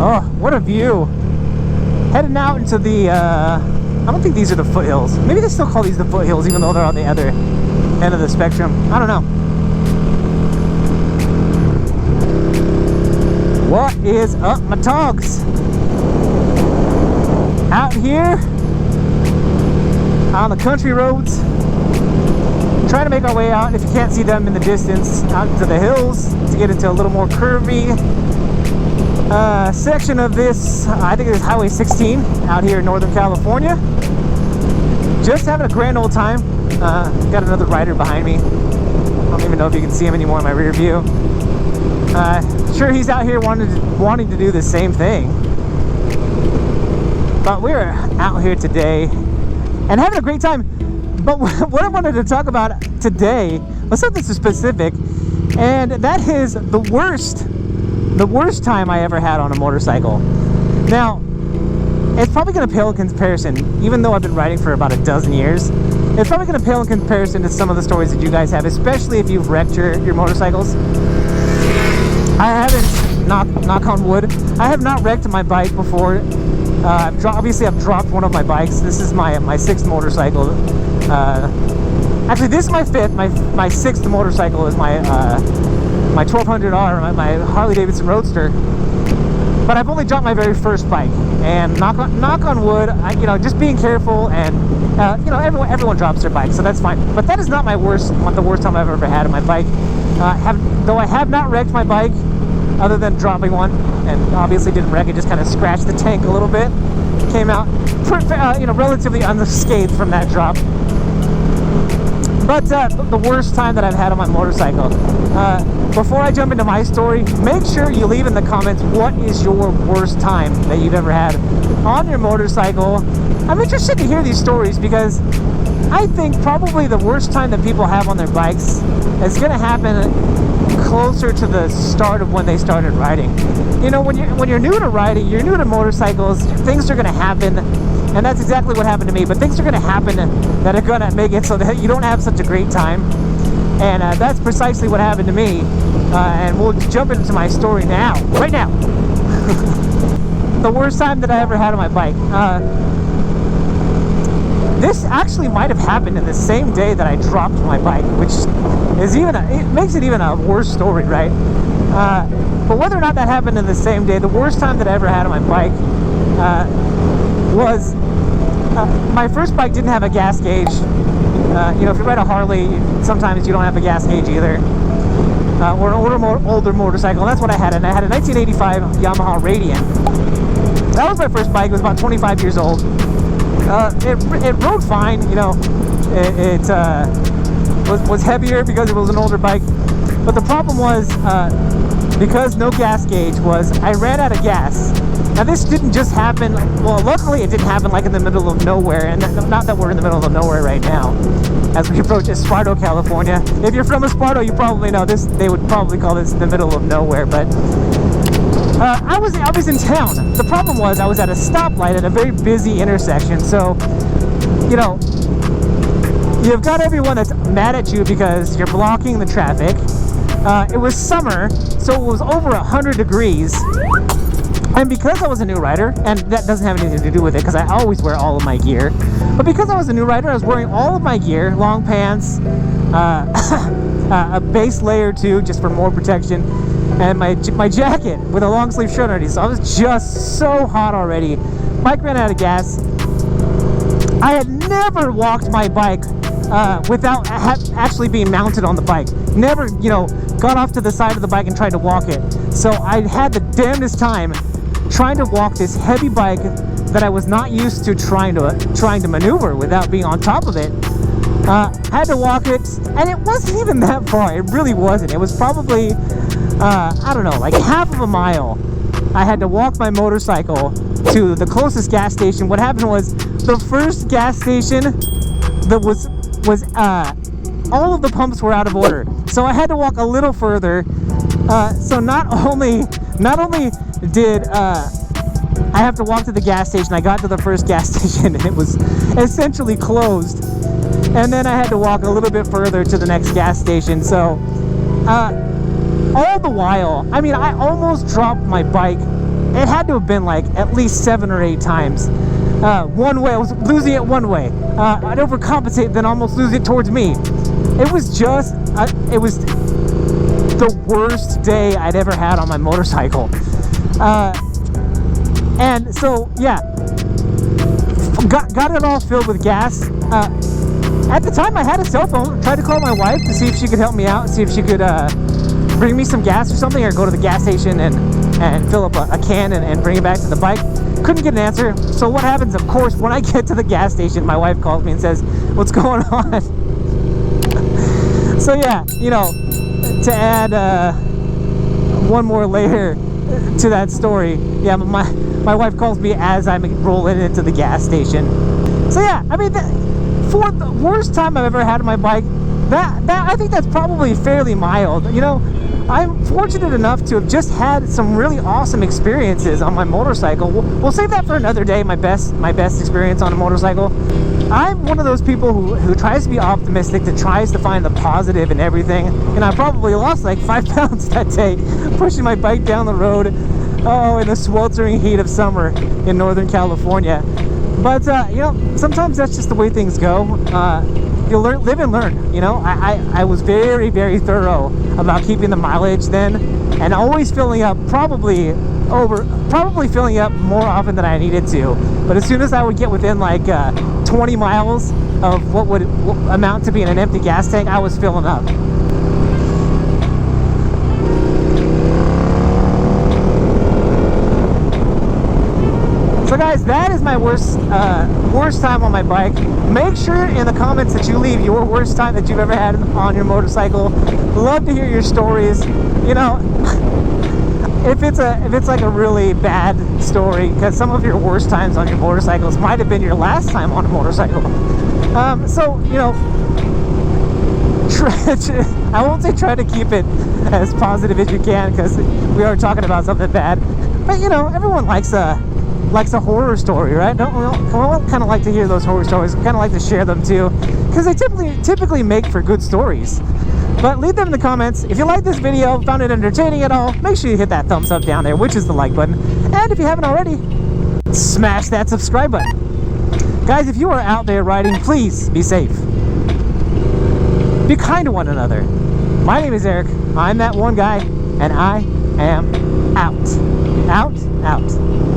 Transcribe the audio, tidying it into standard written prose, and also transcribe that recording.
Oh, what a view. Heading out into the, I don't think these are the foothills. Maybe they still call these the foothills, even though they're on the other end of the spectrum. I don't know. What is up, my T.O.Gs? Out here on the country roads, trying to make our way out, if you can't see them in the distance, out into the hills to get into a little more curvy section of this, I think it is Highway 16 out here in Northern California. Just having a grand old time. Got another rider behind me. I don't even know if you can see him anymore in my rear view. Sure, he's out here wanting to do the same thing. But we're out here today and having a great time. But what I wanted to talk about today was something specific, and that is the worst time I ever had on a motorcycle. Now, it's probably going to pale in comparison, even though I've been riding for about a dozen years. It's probably going to pale in comparison to some of the stories that you guys have, especially if you've wrecked your motorcycles. I haven't, knock on wood, I have not wrecked my bike before. Obviously, I've dropped one of my bikes. This is my sixth motorcycle. Actually, this is my fifth. My sixth motorcycle is my 1200R, my Harley Davidson Roadster. But I've only dropped my very first bike, and knock on wood, just being careful, and everyone drops their bike, so that's fine. But that is not the worst time I've ever had on my bike. Though I have not wrecked my bike, other than dropping one, and obviously didn't wreck it, just kind of scratched the tank a little bit. Came out, relatively unscathed from that drop. But the worst time that I've had on my motorcycle. Before I jump into my story, make sure you leave in the comments what is your worst time that you've ever had on your motorcycle. I'm interested to hear these stories because I think probably the worst time that people have on their bikes is going to happen closer to the start of when they started riding. When you're new to riding, you're new to motorcycles, things are going to happen, and that's exactly what happened to me. But things are going to happen that are going to make it so that you don't have such a great time, and that's precisely what happened to me. And we'll jump into my story right now. The worst time that I ever had on my bike. This actually might have happened in the same day that I dropped my bike, which is it makes it even a worse story, right? But whether or not that happened in the same day, the worst time that I ever had on my bike was my first bike didn't have a gas gauge. If you ride a Harley, sometimes you don't have a gas gauge either. Or an older motorcycle, and that's what I had. And I had a 1985 Yamaha Radiant. That was my first bike. It was about 25 years old. It rode fine, it was heavier because it was an older bike. But the problem was, because no gas gauge I ran out of gas. Now this didn't just happen, well, luckily it didn't happen like in the middle of nowhere, and not that we're in the middle of nowhere right now, as we approach Esparto, California. If you're from Esparto, you probably know this, they would probably call this the middle of nowhere, but I was in town. The problem was I was at a stoplight at a very busy intersection, so, you've got everyone that's mad at you because you're blocking the traffic. It was summer, so it was over 100 degrees. And because I was a new rider, and that doesn't have anything to do with it because I always wear all of my gear, but because I was a new rider, I was wearing all of my gear, long pants, a base layer too, just for more protection, and my jacket with a long sleeve shirt underneath. So I was just so hot already. Bike ran out of gas. I had never walked my bike without actually being mounted on the bike. Never, got off to the side of the bike and tried to walk it. So I had the damnedest time trying to walk this heavy bike that I was not used to trying to maneuver without being on top of it. Had to walk it, and it wasn't even that far. It really wasn't. It was probably, I don't know, like half of a mile. I had to walk my motorcycle to the closest gas station. What happened was the first gas station that was all of the pumps were out of order, so I had to walk a little further. So not only did I have to walk to the gas station, I got to the first gas station, and it essentially closed. And then I had to walk a little bit further to the next gas station. So all the while, I mean, I almost dropped my bike. It had to have been like at least 7 or 8 times. One way, I was losing it one way. I'd overcompensate, then almost lose it towards me. It was just, it was the worst day I'd ever had on my motorcycle. And so, yeah, got it all filled with gas. At the time, I had a cell phone. Tried to call my wife to see if she could help me out, see if she could bring me some gas or something, or go to the gas station and fill up a can and bring it back to the bike. Couldn't get an answer. So what happens, of course, when I get to the gas station, my wife calls me and says, "What's going on?" So yeah, you know, to add one more layer to that story, yeah, my wife calls me as I'm rolling into the gas station. So yeah, I mean, for the worst time I've ever had on my bike, that I think that's probably fairly mild. You know, I'm fortunate enough to have just had some really awesome experiences on my motorcycle. We'll save that for another day. My best experience on a motorcycle. I'm one of those people who tries to be optimistic, that tries to find the positive in everything. And I probably lost like 5 pounds that day pushing my bike down the road, in the sweltering heat of summer in Northern California. But you know, sometimes that's just the way things go. You live and learn. You know, I was very, very thorough about keeping the mileage then, and always filling up, probably filling up more often than I needed to. But as soon as I would get within like 20 miles of what would amount to being an empty gas tank, I was filling up. So guys, that is my worst time on my bike. Make sure in the comments that you leave your worst time that you've ever had on your motorcycle. Love to hear your stories. You know, if it's like a really bad story, because some of your worst times on your motorcycles might have been your last time on a motorcycle. So you know, I won't say try to keep it as positive as you can, because we are talking about something bad. But you know, everyone likes a horror story, right? Don't kind of like to hear those horror stories. Kind of like to share them too, because they typically make for good stories. But leave them in the comments. If you like this video, found it entertaining at all, make sure you hit that thumbs up down there, which is the like button. And if you haven't already, smash that subscribe button. Guys, if you are out there riding, please be safe. Be kind to one another. My name is Eric. I'm that one guy, and I am out. Out, out.